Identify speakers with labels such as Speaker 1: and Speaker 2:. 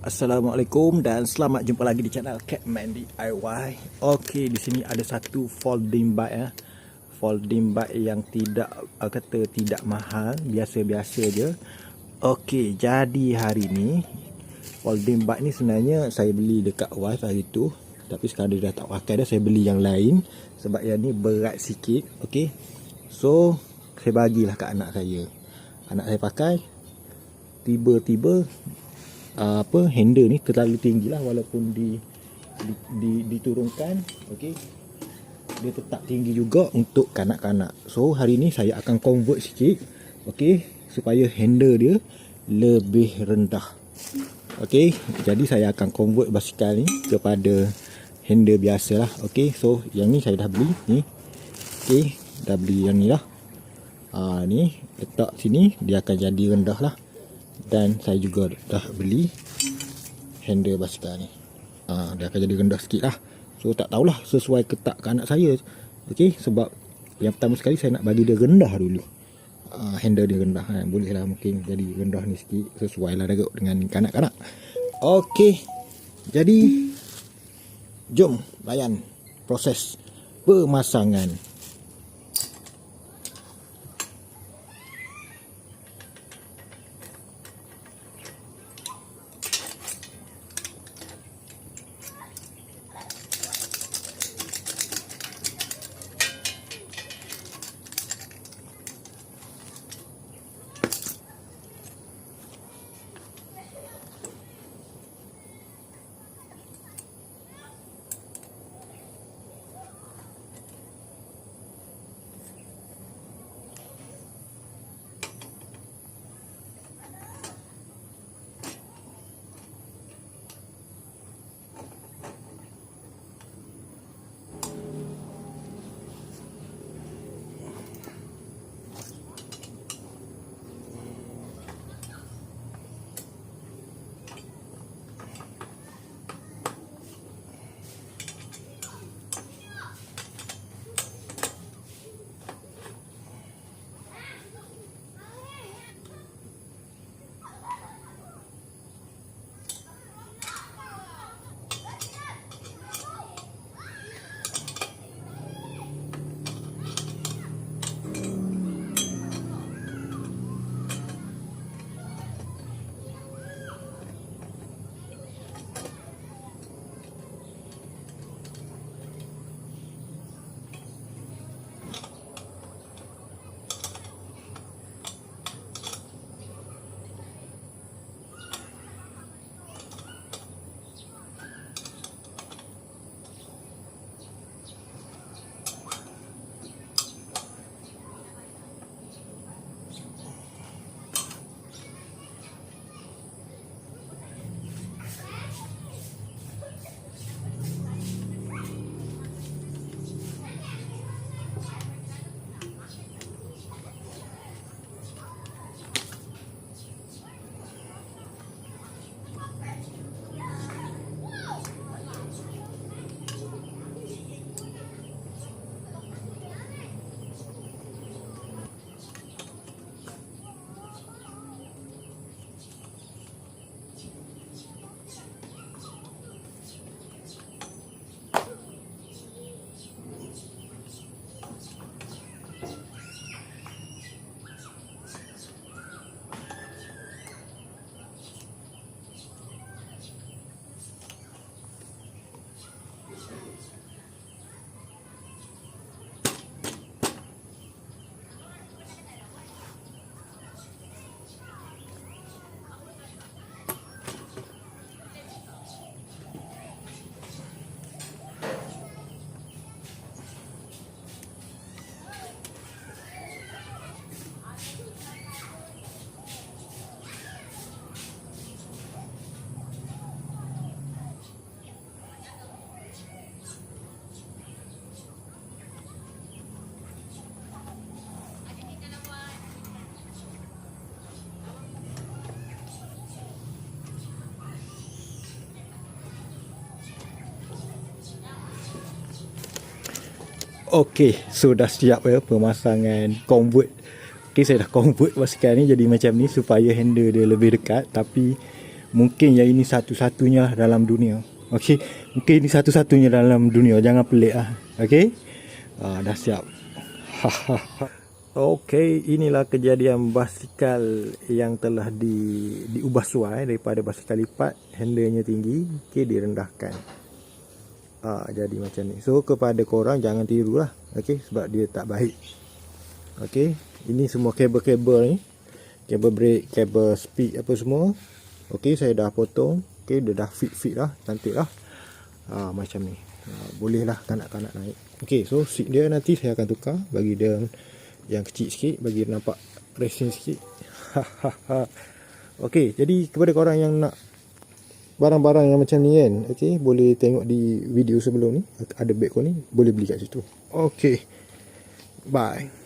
Speaker 1: Assalamualaikum dan selamat jumpa lagi di channel Catman DIY. Okey, di sini ada satu folding bike ya. Folding bike yang tidak mahal, biasa-biasa je. Okey, jadi hari ni folding bike ni sebenarnya saya beli dekat wife hari tu, tapi sekarang dia dah tak pakai dah, saya beli yang lain sebab yang ni berat sikit. Okey. So, saya bagilah kat anak saya. Anak saya pakai, tiba-tiba handle ni terlalu tinggi lah, walaupun diturunkan, okey, dia tetap tinggi juga untuk kanak-kanak. So hari ni saya akan convert sikit, okey, supaya handle dia lebih rendah. Okey, jadi saya akan convert basikal ni kepada handle biasa lah. Okey, so yang ni saya dah beli ni. Okey, dah beli yang ni lah. Ni letak sini, dia akan jadi rendah lah. Dan saya juga dah beli handle basikal ni. Dia akan jadi rendah sikit lah. So tak tahulah sesuai ke tak ke anak saya. Okey, sebab yang pertama sekali saya nak bagi dia rendah dulu. Handle dia rendah kan. Boleh lah mungkin jadi rendah ni sikit, sesuai lah dengan kanak-kanak. Okey, jadi jom layan proses pemasangan. Okey, sudah siap ya pemasangan convert. Okey, saya dah convert basikal ni jadi macam ni supaya handle dia lebih dekat, tapi Mungkin yang ini satu-satunya lah dalam dunia. Okey, mungkin ini satu-satunya dalam dunia. Jangan pelik lah. Okey, dah siap. Okey, inilah kejadian basikal yang telah diubah suai daripada basikal lipat. Handlenya tinggi, okey, direndahkan. Jadi macam ni. So kepada korang jangan tiru lah. Okey, sebab dia tak baik. Okey, ini semua kabel-kabel ni, kabel brake, kabel speed apa semua. Okey, saya dah potong. Okey, dia dah fit lah, cantik lah. Macam ni. Boleh lah kanak-kanak naik. Okey, so seat dia nanti saya akan tukar bagi dia yang kecil sikit, bagi dia nampak racing sikit. Okey, jadi kepada korang yang nak barang-barang yang macam ni kan, okey, boleh tengok di video sebelum ni, ada background ni, boleh beli kat situ. Okey, bye.